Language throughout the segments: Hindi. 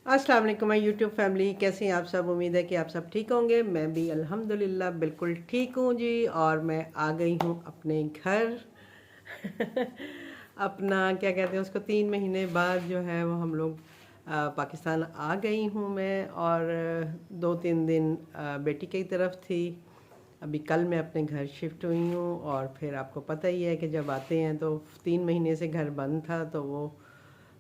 अस्सलाम वालेकुम माय यूट्यूब फैमिली, कैसे हैं आप सब। उम्मीद है कि आप सब ठीक होंगे। मैं भी अल्हम्दुलिल्लाह बिल्कुल ठीक हूँ जी। और मैं आ गई हूँ अपने घर। अपना क्या कहते हैं उसको, 3 महीने बाद जो है वो हम लोग पाकिस्तान आ गई हूँ मैं। और 2-3 दिन बेटी की तरफ थी। अभी कल मैं अपने घर शिफ्ट हुई हूँ। और फिर आपको पता ही है कि जब आते हैं तो 3 महीने से घर बंद था, तो वो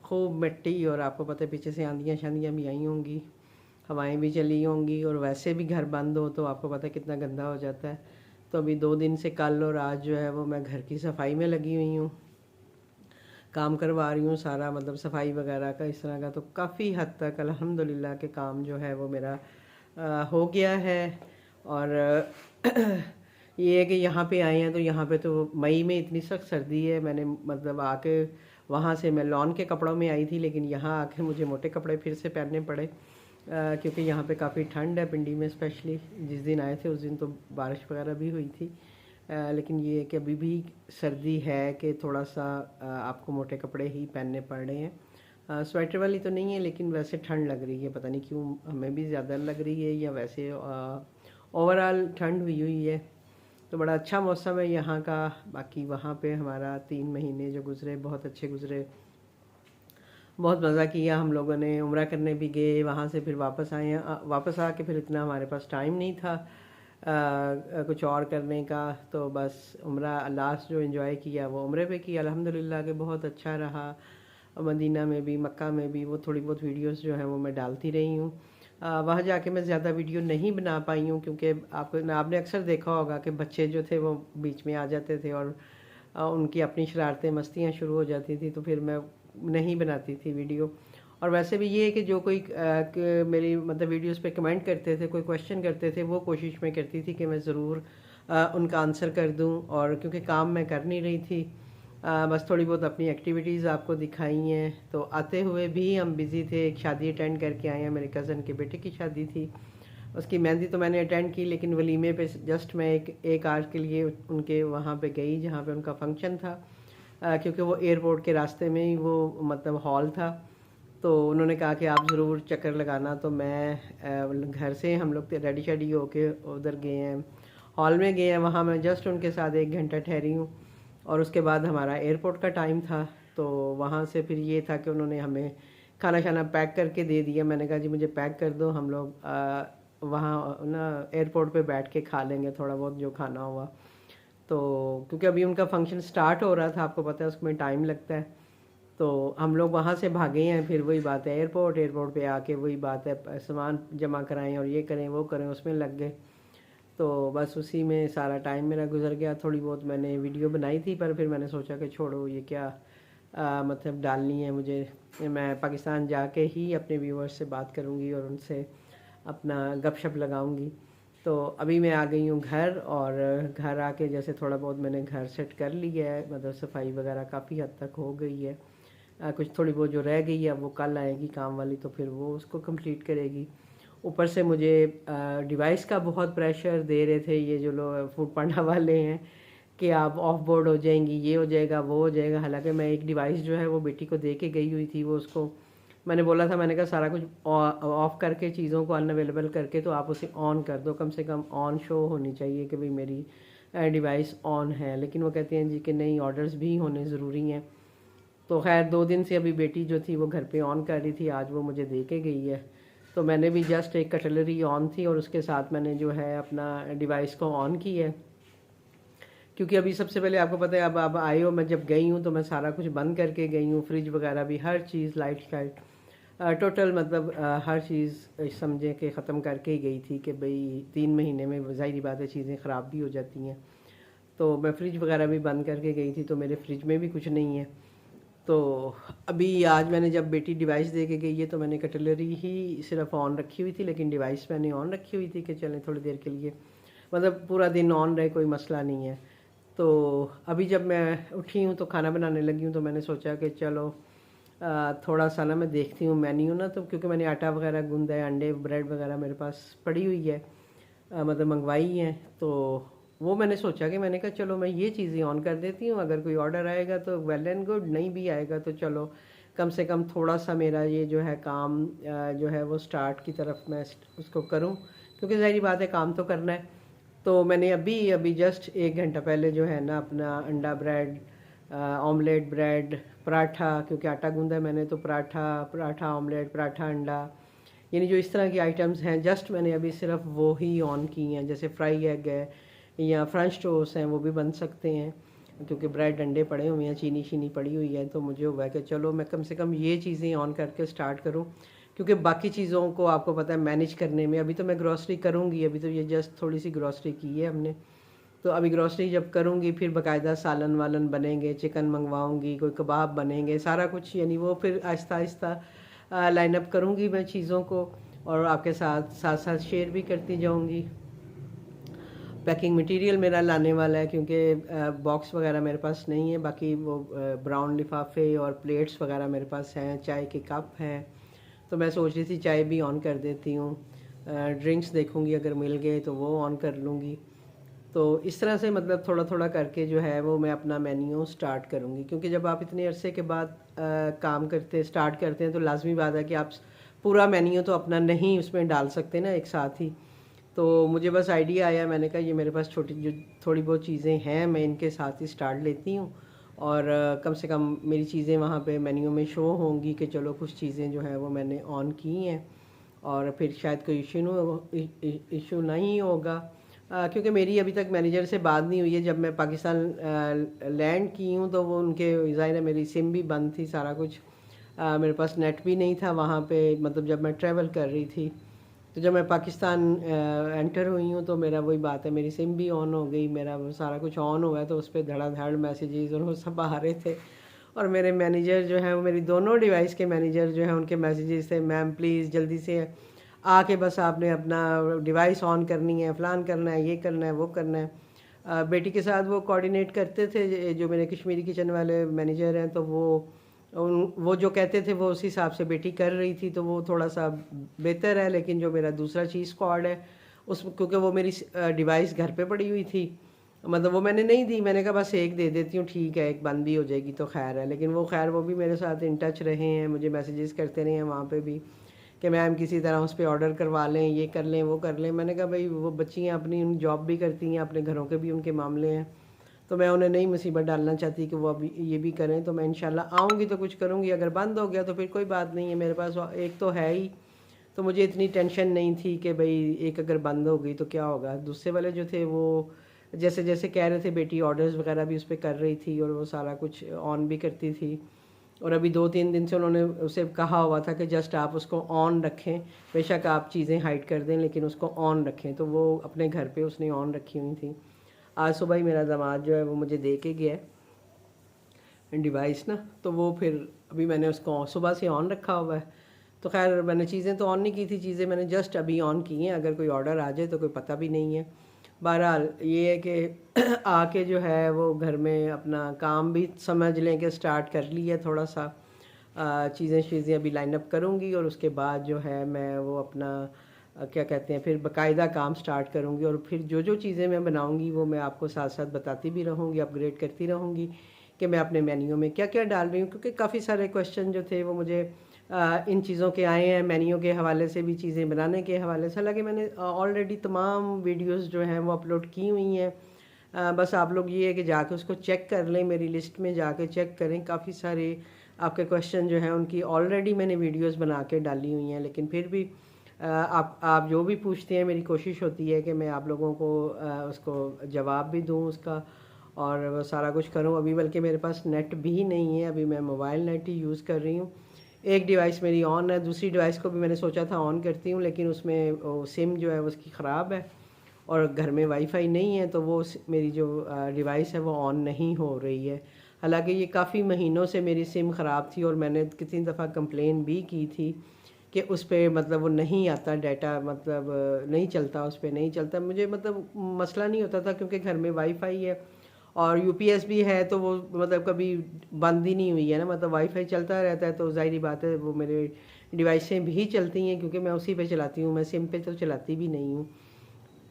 खूब मिट्टी, और आपको पता है पीछे से आंधियाँ शांधियाँ भी आई होंगी, हवाएं भी चली होंगी, और वैसे भी घर बंद हो तो आपको पता है कितना गंदा हो जाता है। तो अभी 2 दिन से, कल और आज जो है वो मैं घर की सफाई में लगी हुई हूँ, काम करवा रही हूँ सारा, मतलब सफाई वगैरह का इस तरह का। तो काफ़ी हद तक अल्हम्दुलिल्लाह के काम जो है वो मेरा हो गया है। और ये है कि यहाँ पे आए हैं तो यहाँ पे तो मई में इतनी सख्त सर्दी है। मैंने मतलब आके वहाँ से मैं लॉन के कपड़ों में आई थी, लेकिन यहाँ आके मुझे मोटे कपड़े फिर से पहनने पड़े, क्योंकि यहाँ पे काफ़ी ठंड है पिंडी में। स्पेशली जिस दिन आए थे उस दिन तो बारिश वगैरह भी हुई थी। लेकिन ये है कि अभी भी सर्दी है कि थोड़ा सा आपको मोटे कपड़े ही पहनने पड़ रहे हैं। स्वेटर वाली तो नहीं है, लेकिन वैसे ठंड लग रही है। पता नहीं क्यों हमें भी ज़्यादा लग रही है, या वैसे ओवरऑल ठंड हुई हुई है। तो बड़ा अच्छा मौसम है यहाँ का। बाकी वहाँ पे हमारा 3 महीने जो गुज़रे बहुत अच्छे गुज़रे। बहुत मज़ा किया हम लोगों ने, उम्रा करने भी गए, वहाँ से फिर वापस आए। वापस आके फिर इतना हमारे पास टाइम नहीं था कुछ और करने का। तो बस उम्रा लास्ट जो एंजॉय किया वो उम्रे पे किया, अल्हम्दुलिल्लाह के बहुत अच्छा रहा। मदीना में भी, मक्का में भी, वो थोड़ी बहुत वीडियोस जो हैं वो मैं डालती रही हूँ। वहाँ जाके मैं ज़्यादा वीडियो नहीं बना पाई हूँ, क्योंकि आपने अक्सर देखा होगा कि बच्चे जो थे वो बीच में आ जाते थे, और उनकी अपनी शरारतें मस्तियाँ शुरू हो जाती थी, तो फिर मैं नहीं बनाती थी वीडियो। और वैसे भी ये है कि जो कोई मेरी मतलब वीडियोस पे कमेंट करते थे, कोई क्वेश्चन करते थे, वो कोशिश मैं करती थी कि मैं ज़रूर उनका आंसर कर दूं। और क्योंकि काम मैं कर नहीं रही थी, बस थोड़ी बहुत अपनी एक्टिविटीज़ आपको दिखाई हैं। तो आते हुए भी हम बिज़ी थे, एक शादी अटेंड करके आए हैं, मेरे कज़न के बेटे की शादी थी। उसकी मेहंदी तो मैंने अटेंड की, लेकिन वलीमे पे जस्ट मैं एक आवर के लिए उनके वहाँ पे गई जहाँ पे उनका फंक्शन था। क्योंकि वो एयरपोर्ट के रास्ते में ही वो मतलब हॉल था। तो उन्होंने कहा कि आप ज़रूर चक्कर लगाना। तो मैं घर से हम लोग रेडी शेडी होके उधर गए हैं, हॉल में गए हैं। वहाँ मैं जस्ट उनके साथ 1 घंटा ठहरी हूँ, और उसके बाद हमारा एयरपोर्ट का टाइम था। तो वहाँ से फिर ये था कि उन्होंने हमें खाना शाना पैक करके दे दिया। मैंने कहा जी मुझे पैक कर दो, हम लोग वहाँ ना एयरपोर्ट पे बैठ के खा लेंगे थोड़ा बहुत जो खाना हुआ। तो क्योंकि अभी उनका फंक्शन स्टार्ट हो रहा था, आपको पता है उसमें टाइम लगता है। तो हम लोग वहाँ से भागे हैं, फिर वही बात है, एयरपोर्ट पे आके वही बात है, सामान जमा कराएं और ये करें वो करें, उसमें लग गए। तो बस उसी में सारा टाइम मेरा गुजर गया। थोड़ी बहुत मैंने वीडियो बनाई थी, पर फिर मैंने सोचा कि छोड़ो, ये क्या मतलब डालनी है मुझे। मैं पाकिस्तान जाके ही अपने व्यूअर्स से बात करूँगी और उनसे अपना गपशप लगाऊंगी। तो अभी मैं आ गई हूँ घर, और घर आके जैसे थोड़ा बहुत मैंने घर सेट कर लिया है, मतलब सफाई वगैरह काफ़ी हद तक हो गई है। कुछ थोड़ी बहुत जो रह गई है वो कल आएगी काम वाली, तो फिर वो उसको कंप्लीट करेगी। ऊपर से मुझे डिवाइस का बहुत प्रेशर दे रहे थे ये जो लोग फूड पांडा वाले हैं, कि आप ऑफ बोर्ड हो जाएंगी, ये हो जाएगा वो हो जाएगा। हालांकि मैं एक डिवाइस जो है वो बेटी को दे के गई हुई थी, वो उसको मैंने बोला था, मैंने कहा सारा कुछ ऑफ करके, चीज़ों को अनअवेलेबल करके, तो आप उसे ऑन कर दो, कम से कम ऑन शो होनी चाहिए कि भाई मेरी डिवाइस ऑन है। लेकिन वो कहते हैं जी कि नहीं, ऑर्डर्स भी होने ज़रूरी हैं। तो खैर 2 दिन से अभी बेटी जो थी वो घर पे ऑन कर रही थी, आज वो मुझे दे के गई है। तो मैंने भी जस्ट एक कटलरी ऑन थी, और उसके साथ मैंने जो है अपना डिवाइस को ऑन की है। क्योंकि अभी सबसे पहले आपको पता है, अब आए हो, मैं जब गई हूँ तो मैं सारा कुछ बंद करके गई हूँ, फ्रिज वगैरह भी, हर चीज़, लाइट शाइट, टोटल मतलब हर चीज़ समझे कि ख़त्म करके ही गई थी, कि भाई 3 महीने में ज़ाहिर बात है चीज़ें ख़राब भी हो जाती हैं। तो मैं फ्रिज वगैरह भी बंद करके गई थी, तो मेरे फ्रिज में भी कुछ नहीं है। तो अभी आज मैंने जब बेटी डिवाइस दे के गई है, तो मैंने कटलरी ही सिर्फ ऑन रखी हुई थी, लेकिन डिवाइस मैंने ऑन रखी हुई थी कि चलें थोड़ी देर के लिए, मतलब पूरा दिन ऑन रहे, कोई मसला नहीं है। तो अभी जब मैं उठी हूँ तो खाना बनाने लगी हूँ, तो मैंने सोचा कि चलो थोड़ा सा ना मैं देखती हूँ मेन्यू ना, तो क्योंकि मैंने आटा वगैरह गूंदा है, अंडे ब्रेड वगैरह मेरे पास पड़ी हुई है, मतलब मंगवाई है। तो वो मैंने सोचा कि मैंने कहा चलो मैं ये चीज़ें ऑन कर देती हूँ, अगर कोई ऑर्डर आएगा तो वेल एंड गुड, नहीं भी आएगा तो चलो कम से कम थोड़ा सा मेरा ये जो है काम जो है वो स्टार्ट की तरफ मैं उसको करूं, क्योंकि ज़ाहिर बात है काम तो करना है। तो मैंने अभी अभी जस्ट 1 घंटा पहले जो है ना अपना अंडा ब्रेड, ऑमलेट ब्रेड, पराठा, क्योंकि आटा गूंदा है मैंने, तो पराठा पराठा ऑमलेट, पराठा अंडा, यानी जो इस तरह की आइटम्स हैं जस्ट मैंने अभी सिर्फ वो ही ऑन की हैं। जैसे फ्राई एग है या फ्रेंच टोस्ट हैं, वो भी बन सकते हैं, क्योंकि ब्रेड अंडे पड़े हुए हैं, चीनी शीनी पड़ी हुई है, तो मुझे हुआ कि चलो मैं कम से कम ये चीज़ें ऑन करके स्टार्ट करूं, क्योंकि बाकी चीज़ों को आपको पता है मैनेज करने में, अभी तो मैं ग्रॉसरी करूंगी, अभी तो ये जस्ट थोड़ी सी ग्रॉसरी की है हमने, तो अभी ग्रॉसरी जब करूंगी फिर बाकायदा सालन वालन बनेंगे, चिकन मंगवाऊंगी, कोई कबाब बनेंगे, सारा कुछ, यानी वो फिर आहिस्ता आहिस्ता लाइन अप करूंगी मैं चीज़ों को, और आपके साथ साथ साथ शेयर भी करती जाऊंगी। पैकिंग मटेरियल मेरा लाने वाला है, क्योंकि बॉक्स वगैरह मेरे पास नहीं है, बाकी वो ब्राउन लिफाफे और प्लेट्स वगैरह मेरे पास हैं, चाय के कप हैं, तो मैं सोच रही थी चाय भी ऑन कर देती हूँ। ड्रिंक्स देखूँगी अगर मिल गए तो वो ऑन कर लूँगी। तो इस तरह से मतलब थोड़ा थोड़ा करके जो है वो मैं अपना मेन्यू स्टार्ट करूँगी, क्योंकि जब आप इतने अरसे के बाद काम करते स्टार्ट करते हैं तो लाजमी बात है कि आप पूरा मेन्यू तो अपना नहीं उसमें डाल सकते ना एक साथ ही। तो मुझे बस आइडिया आया, मैंने कहा ये मेरे पास छोटी जो थोड़ी बहुत चीज़ें हैं मैं इनके साथ ही स्टार्ट लेती हूँ, और कम से कम मेरी चीज़ें वहाँ पे मेन्यू में शो होंगी कि चलो कुछ चीज़ें जो है वो मैंने ऑन की हैं, और फिर शायद कोई इशू नहीं होगा। क्योंकि मेरी अभी तक मैनेजर से बात नहीं हुई है। जब मैं पाकिस्तान लैंड की हूँ तो वो उनके ज़ाहिर है मेरी सिम भी बंद थी, सारा कुछ मेरे पास नेट भी नहीं था वहाँ पे, मतलब जब मैं ट्रैवल कर रही थी। तो जब मैं पाकिस्तान एंटर हुई हूँ तो मेरा वही बात है, मेरी सिम भी ऑन हो गई, मेरा वो सारा कुछ ऑन हुआ है, तो उस पर धड़ाधड़ मैसेजेस और वो सब आ रहे थे। और मेरे मैनेजर जो है वो मेरी दोनों डिवाइस के मैनेजर जो है उनके मैसेजेस थे, मैम प्लीज़ जल्दी से आके बस आपने अपना डिवाइस ऑन करनी है, फ़लान करना है, ये करना है, वो करना है। बेटी के साथ वो कोऑर्डिनेट करते थे, जो मेरे कश्मीरी किचन वाले मैनेजर हैं, तो वो जो कहते थे वो उस हिसाब से बेटी कर रही थी, तो वो थोड़ा सा बेहतर है। लेकिन जो मेरा दूसरा चीज़ स्क्वाड है उस, क्योंकि वो मेरी डिवाइस घर पे पड़ी हुई थी, मतलब वो मैंने नहीं दी, मैंने कहा बस एक दे देती हूँ, ठीक है एक बंद भी हो जाएगी तो खैर है। लेकिन वो खैर वो भी मेरे साथ इन टच रहे हैं, मुझे मैसेजेस करते रहे हैं वहाँ पे भी कि मैम किसी तरह उस पर ऑर्डर करवा लें, ये कर लें, वो कर लें। मैंने कहा भाई वो बच्चियाँ अपनी जॉब भी करती हैं, अपने घरों के भी उनके मामले हैं, तो मैं उन्हें नहीं मुसीबत डालना चाहती कि वो अभी ये भी करें। तो मैं इंशाल्लाह आऊँगी तो कुछ करूँगी, अगर बंद हो गया तो फिर कोई बात नहीं है, मेरे पास एक तो है ही, तो मुझे इतनी टेंशन नहीं थी कि भाई एक अगर बंद हो गई तो क्या होगा। दूसरे वाले जो थे वो जैसे जैसे कह रहे थे, बेटी ऑर्डर्स वगैरह भी उस पर कर रही थी और वो सारा कुछ ऑन भी करती थी। और अभी 2-3 दिन से उन्होंने उसे कहा हुआ था कि जस्ट आप उसको ऑन रखें, बेशक आप चीज़ें हाइड कर दें लेकिन उसको ऑन रखें, तो वो अपने घर पे उसने ऑन रखी हुई थी। आज सुबह ही मेरा दामाद जो है वो मुझे दे के गया है डिवाइस ना, तो वो फिर अभी मैंने उसको सुबह से ऑन रखा हुआ है। तो खैर मैंने चीज़ें तो ऑन नहीं की थी, चीज़ें मैंने जस्ट अभी ऑन की हैं, अगर कोई ऑर्डर आ जाए तो कोई पता भी नहीं है। बहरहाल ये है कि आके जो है वो घर में अपना काम भी समझ लें कि स्टार्ट कर लिया थोड़ा सा, चीज़ें अभी लाइन अप करूँगी, और उसके बाद जो है मैं वो अपना क्या कहते हैं फिर बाकायदा काम स्टार्ट करूँगी, और फिर जो जो चीज़ें मैं बनाऊँगी वो मैं आपको साथ साथ बताती भी रहूँगी, अपग्रेड करती रहूँगी कि मैं अपने मेन्यू में क्या क्या डाल रही हूँ। क्योंकि काफ़ी सारे क्वेश्चन जो थे वो मुझे इन चीज़ों के आए हैं, मेन्यू के हवाले से भी, चीज़ें बनाने के हवाले से। हालांकि मैंने ऑलरेडी तमाम वीडियोस जो हैं वो अपलोड की हुई हैं, बस आप लोग ये है कि जाके उसको चेक कर लें, मेरी लिस्ट में जाके चेक करें। काफ़ी सारे आपके क्वेश्चन जो हैं उनकी ऑलरेडी मैंने वीडियोस बना के डाली हुई हैं, लेकिन फिर भी आप जो भी पूछते हैं मेरी कोशिश होती है कि मैं आप लोगों को उसको जवाब भी दूँ उसका, और वो सारा कुछ करूँ। अभी बल्कि मेरे पास नेट भी नहीं है, अभी मैं मोबाइल नेट ही यूज़ कर रही हूँ। एक डिवाइस मेरी ऑन है, दूसरी डिवाइस को भी मैंने सोचा था ऑन करती हूँ, लेकिन उसमें वो सिम जो है उसकी ख़राब है और घर में वाईफाई नहीं है, तो वो मेरी जो डिवाइस है वो ऑन नहीं हो रही है। हालांकि ये काफ़ी महीनों से मेरी सिम ख़राब थी और मैंने कितनी दफ़ा कंप्लेन भी की थी कि उस पर मतलब वो नहीं आता डाटा, मतलब नहीं चलता, उस पर नहीं चलता। मुझे मतलब मसला नहीं होता था क्योंकि घर में वाईफाई है और यूपीएस भी है, तो वो मतलब कभी बंद ही नहीं हुई है ना, मतलब वाईफाई चलता रहता है। तो ज़ाहिर बात है वो मेरे डिवाइसें भी चलती हैं क्योंकि मैं उसी पे चलाती हूँ, मैं सिम पे तो चलाती भी नहीं हूँ।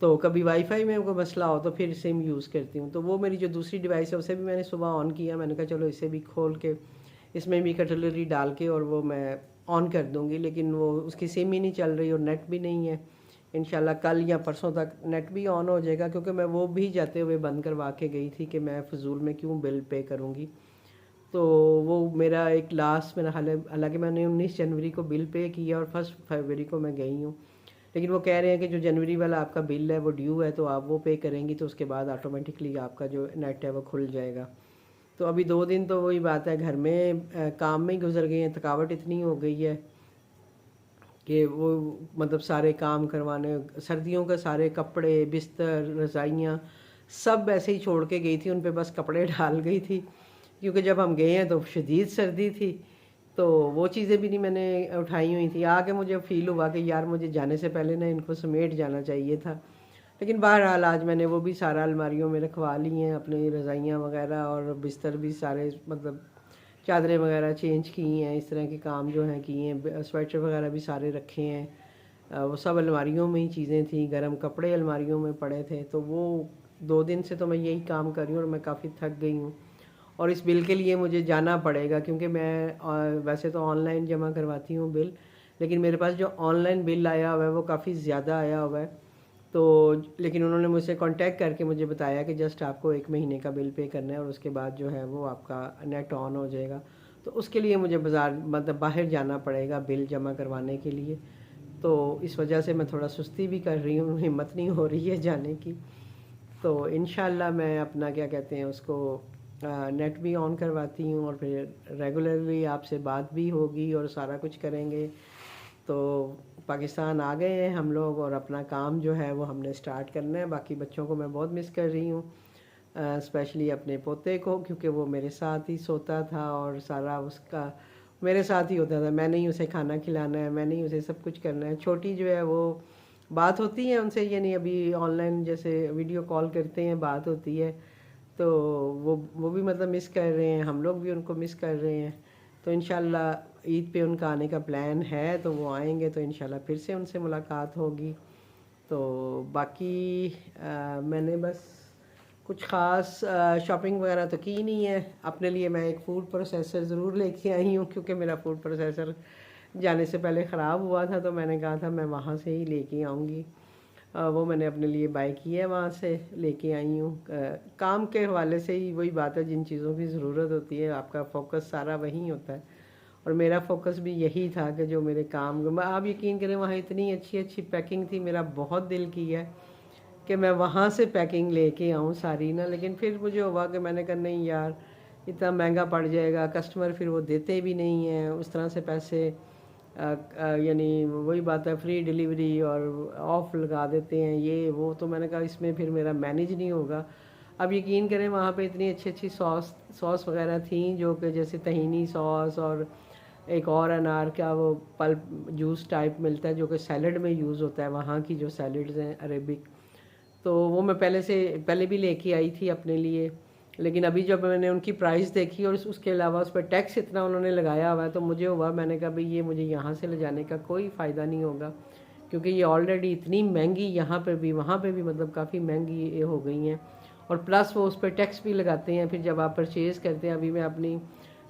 तो कभी वाईफाई में कोई मसला हो तो फिर सिम यूज़ करती हूँ। तो वो मेरी जो दूसरी डिवाइस है उसे भी मैंने सुबह ऑन किया, मैंने कहा चलो इसे भी खोल के इसमें भी कटलरी डाल के और वो मैं ऑन कर दूँगी, लेकिन वो उसकी सिम ही नहीं चल रही और नेट भी नहीं है। इंशाल्लाह कल या परसों तक नेट भी ऑन हो जाएगा, क्योंकि मैं वो भी जाते हुए बंद करवा के गई थी कि मैं फ़िज़ूल में क्यों बिल पे करूँगी। तो वो मेरा एक लास्ट मेरा हालांकि मैंने 19 जनवरी को बिल पे किया और 1 फरवरी को मैं गई हूँ, लेकिन वो कह रहे हैं कि जो जनवरी वाला आपका बिल है वो ड्यू है, तो आप वो पे करेंगी तो उसके बाद ऑटोमेटिकली आपका जो नेट है वो खुल जाएगा। तो अभी 2 दिन तो वही बात है, घर में काम में ही गुजर गए हैं। थकावट इतनी हो गई है कि वो मतलब सारे काम करवाने, सर्दियों के सारे कपड़े, बिस्तर, रज़ाइयाँ सब ऐसे ही छोड़ के गई थी, उन पे बस कपड़े डाल गई थी, क्योंकि जब हम गए हैं तो शदीद सर्दी थी। तो वो चीज़ें भी नहीं मैंने उठाई हुई थी। आके मुझे फ़ील हुआ कि यार मुझे जाने से पहले ना इनको समेट जाना चाहिए था। लेकिन बहरहाल आज मैंने वो भी सारा अलमारियों में रखवा ली हैं, अपनी रज़ाइयाँ वगैरह और बिस्तर भी सारे, मतलब चादरें वगैरह चेंज की हैं, इस तरह के काम जो हैं किए हैं। स्वेटर वगैरह भी सारे रखे हैं। वो सब अलमारियों में ही चीज़ें थी, गर्म कपड़े अलमारियों में पड़े थे। तो वो 2 दिन से तो मैं यही काम कर रही हूँ और मैं काफ़ी थक गई हूँ। और इस बिल के लिए मुझे जाना पड़ेगा, क्योंकि मैं वैसे तो ऑनलाइन जमा करवाती हूँ बिल, लेकिन मेरे पास जो ऑनलाइन बिल आया हुआ है वो काफ़ी ज़्यादा आया हुआ है। तो लेकिन उन्होंने मुझसे कांटेक्ट करके मुझे बताया कि जस्ट आपको 1 महीने का बिल पे करना है और उसके बाद जो है वो आपका नेट ऑन हो जाएगा। तो उसके लिए मुझे बाज़ार मतलब बाहर जाना पड़ेगा बिल जमा करवाने के लिए। तो इस वजह से मैं थोड़ा सुस्ती भी कर रही हूँ, हिम्मत नहीं हो रही है जाने की। तो इंशाल्लाह मैं अपना क्या कहते हैं उसको नेट भी ऑन करवाती हूँ और फिर रेगुलरली आपसे बात भी होगी और सारा कुछ करेंगे। तो पाकिस्तान आ गए हैं हम लोग और अपना काम जो है वो हमने स्टार्ट करना है। बाकी बच्चों को मैं बहुत मिस कर रही हूँ, स्पेशली अपने पोते को, क्योंकि वो मेरे साथ ही सोता था और सारा उसका मेरे साथ ही होता था। मैंने ही उसे खाना खिलाना है, मैंने ही उसे सब कुछ करना है। छोटी जो है वो बात होती है उनसे, यानी अभी ऑनलाइन जैसे वीडियो कॉल करते हैं, बात होती है। तो वो भी मतलब मिस कर रहे हैं, हम लोग भी उनको मिस कर रहे हैं। तो इंशाल्लाह ईद पे उनका आने का प्लान है, तो वो आएंगे तो इंशाल्लाह फिर से उनसे मुलाकात होगी। तो बाकी मैंने बस कुछ ख़ास शॉपिंग वगैरह तो की नहीं है। अपने लिए मैं एक फ़ूड प्रोसेसर ज़रूर लेके आई हूँ, क्योंकि मेरा फ़ूड प्रोसेसर जाने से पहले ख़राब हुआ था, तो मैंने कहा था मैं वहाँ से ही लेके आऊँगी। वो मैंने अपने लिए बाय की है, वहाँ से लेके आई हूँ। काम के हवाले से ही वही बात है, जिन चीज़ों की ज़रूरत होती है आपका फ़ोकस सारा वहीं होता है। और मेरा फ़ोकस भी यही था कि जो मेरे काम, आप यकीन करें वहाँ इतनी अच्छी अच्छी पैकिंग थी, मेरा बहुत दिल किया कि मैं वहाँ से पैकिंग लेके आऊँ सारी ना। लेकिन फिर मुझे हुआ कि मैंने कहा नहीं यार, इतना महंगा पड़ जाएगा, कस्टमर फिर वो देते भी नहीं हैं उस तरह से पैसे। यानी वही बात है, फ्री डिलीवरी और ऑफ लगा देते हैं ये वो। तो मैंने कहा इसमें फिर मेरा मैनेज नहीं होगा। अब यकीन करें वहाँ पे इतनी अच्छी अच्छी सॉस वगैरह थी, जो कि जैसे तहीनी सॉस और एक और अनार का वो पल्प जूस टाइप मिलता है, जो कि सैलड में यूज़ होता है, वहाँ की जो सैलड्स हैं अरेबिक। तो वो मैं पहले भी लेके आई थी अपने लिए। लेकिन अभी जब मैंने उनकी प्राइस देखी और उसके अलावा उस पर टैक्स इतना उन्होंने लगाया हुआ है, तो मुझे हुआ, मैंने कहा भाई ये मुझे यहाँ से ले जाने का कोई फ़ायदा नहीं होगा, क्योंकि ये ऑलरेडी इतनी महंगी यहाँ पर भी वहाँ पे भी मतलब काफ़ी महंगी ये हो गई हैं। और प्लस वो उस पर टैक्स भी लगाते हैं फिर जब आप परचेज़ करते हैं। अभी मैं अपनी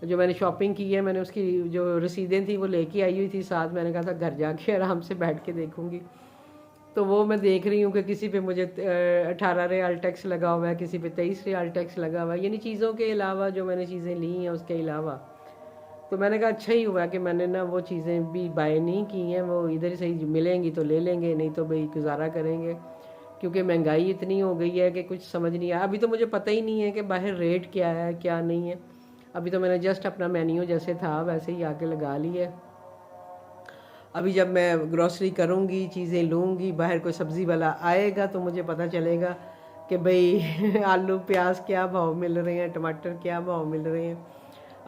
जो मैंने शॉपिंग की है, मैंने उसकी जो रसीदें थी वो लेके आई हुई थी साथ। मैंने कहा था घर जाके आराम से बैठ के देखूँगी। तो वो मैं देख रही हूँ कि किसी पे मुझे 18 रियाल टैक्स लगा हुआ है, किसी पे 23 रियाल टैक्स लगा हुआ है, यानी चीज़ों के अलावा जो मैंने चीज़ें ली हैं उसके अलावा। तो मैंने कहा अच्छा ही हुआ कि मैंने ना वो चीज़ें भी बाय नहीं की हैं, वो इधर से ही मिलेंगी तो ले लेंगे, नहीं तो भाई गुजारा करेंगे। क्योंकि महंगाई इतनी हो गई है कि कुछ समझ नहीं आया। अभी तो मुझे पता ही नहीं है कि बाहर रेट क्या है क्या नहीं है। अभी तो मैंने जस्ट अपना मेन्यू जैसे था वैसे ही आके लगा ली है। अभी जब मैं ग्रॉसरी करूँगी, चीज़ें लूँगी, बाहर कोई सब्ज़ी वाला आएगा तो मुझे पता चलेगा कि भाई आलू प्याज क्या भाव मिल रहे हैं, टमाटर क्या भाव मिल रहे हैं।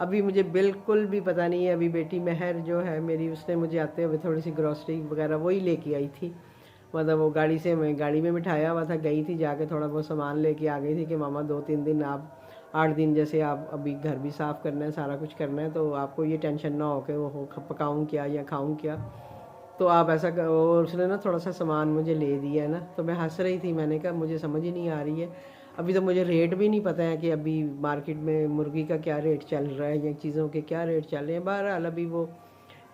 अभी मुझे बिल्कुल भी पता नहीं है। अभी बेटी महर जो है मेरी, उसने मुझे आते हुए थोड़ी सी ग्रॉसरी वगैरह वही लेके आई थी। मतलब वो गाड़ी में बिठाया हुआ था, गई थी जाके थोड़ा बहुत सामान लेके आ गई थी कि मामा 2-3 दिन आप 8 दिन जैसे आप अभी घर भी साफ़ करना है, सारा कुछ करना है, तो आपको ये टेंशन ना हो कि वो पकाऊँ क्या या खाऊँ क्या। तो आप ऐसा और उसने ना थोड़ा सा सामान मुझे ले दिया है ना, तो मैं हंस रही थी। मैंने कहा मुझे समझ ही नहीं आ रही है। अभी तो मुझे रेट भी नहीं पता है कि अभी मार्केट में मुर्गी का क्या रेट चल रहा है या चीज़ों के क्या रेट चल रहे हैं। बहरहाल अभी वो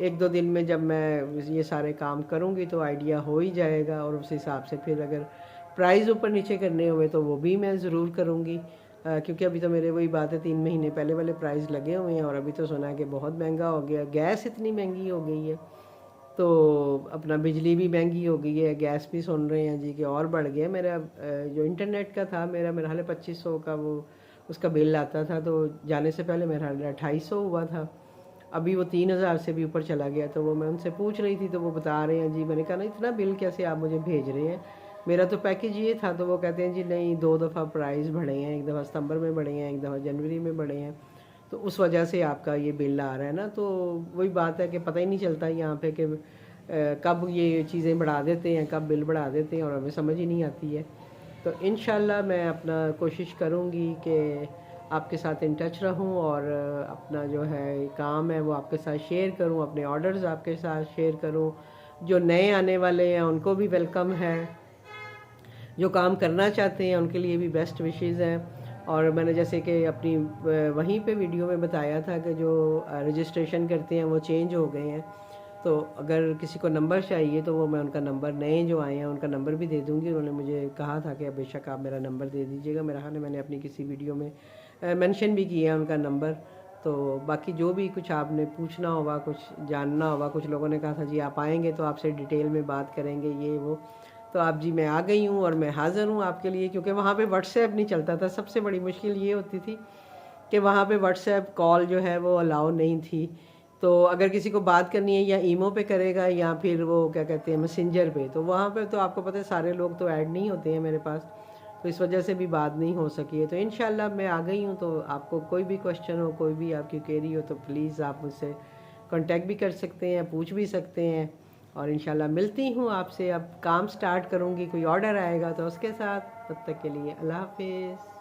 1-2 दिन में जब मैं ये सारे काम करूँगी तो आइडिया हो ही जाएगा, और उस हिसाब से फिर अगर प्राइस ऊपर नीचे करने हुए तो वो भी मैं ज़रूर करूँगी। क्योंकि अभी तो मेरे वही बात है, 3 महीने पहले वाले प्राइस लगे हुए हैं, और अभी तो सुना है कि बहुत महंगा हो गया, गैस इतनी महंगी हो गई है, तो अपना बिजली भी महंगी हो गई है, गैस भी सुन रहे हैं जी कि और बढ़ गया। मेरा जो इंटरनेट का था, मेरा हाल 2500 का वो उसका बिल आता था, तो जाने से पहले मेरा 2800 हुआ था। अभी वो 3000 से भी ऊपर चला गया। तो वो मैं उनसे पूछ रही थी तो वो बता रहे हैं जी, मैंने कहा ना इतना बिल कैसे आप मुझे भेज रहे हैं, मेरा तो पैकेज ये था। तो वो कहते हैं जी नहीं, 2 दफ़ा प्राइस बढ़े हैं, एक दफ़ा सितंबर में बढ़े हैं, एक दफ़ा जनवरी में बढ़े हैं, तो उस वजह से आपका ये बिल आ रहा है ना। तो वही बात है कि पता ही नहीं चलता यहाँ पे कि कब ये चीज़ें बढ़ा देते हैं, कब बिल बढ़ा देते हैं, और हमें समझ ही नहीं आती है। तो इंशाल्लाह मैं अपना कोशिश करूँगी कि आपके साथ इन टच रहूँ, और अपना जो है काम है वो आपके साथ शेयर करूँ, अपने ऑर्डर्स आपके साथ शेयर करूँ। जो नए आने वाले हैं उनको भी वेलकम है, जो काम करना चाहते हैं उनके लिए भी बेस्ट विशेज़ हैं। और मैंने जैसे कि अपनी वहीं पे वीडियो में बताया था कि जो रजिस्ट्रेशन करते हैं वो चेंज हो गए हैं, तो अगर किसी को नंबर चाहिए तो वो मैं उनका नंबर, नए जो आए हैं उनका नंबर भी दे दूँगी। उन्होंने मुझे कहा था कि बेशक आप मेरा नंबर दे दीजिएगा। मेरा ख्याल है मैंने अपनी किसी वीडियो में मेंशन भी किया है उनका नंबर। तो बाकी जो भी कुछ आपने पूछना होगा, कुछ जानना होगा, कुछ लोगों ने कहा था जी आप आएँगे तो आपसे डिटेल में बात करेंगे ये वो, तो आप जी मैं आ गई हूँ और मैं हाज़िर हूँ आपके लिए। क्योंकि वहाँ पे व्हाट्सएप नहीं चलता था, सबसे बड़ी मुश्किल ये होती थी कि वहाँ पे व्हाट्सएप कॉल जो है वो अलाउ नहीं थी। तो अगर किसी को बात करनी है या ईमो पे करेगा या फिर वो क्या कहते हैं मैसेंजर पे, तो वहाँ पे तो आपको पता है सारे लोग तो ऐड नहीं होते हैं मेरे पास, तो इस वजह से भी बात नहीं हो सकी है। तो इंशाल्लाह मैं आ गई हूँ, तो आपको कोई भी क्वेश्चन हो, कोई भी आपकी क्वेरी हो, तो प्लीज़ आप मुझसे कांटेक्ट भी कर सकते हैं, पूछ भी सकते हैं। और इंशाल्लाह मिलती हूँ आपसे, अब काम स्टार्ट करूँगी, कोई ऑर्डर आएगा तो उसके साथ। तब तक के लिए अल्लाह हाफिज़।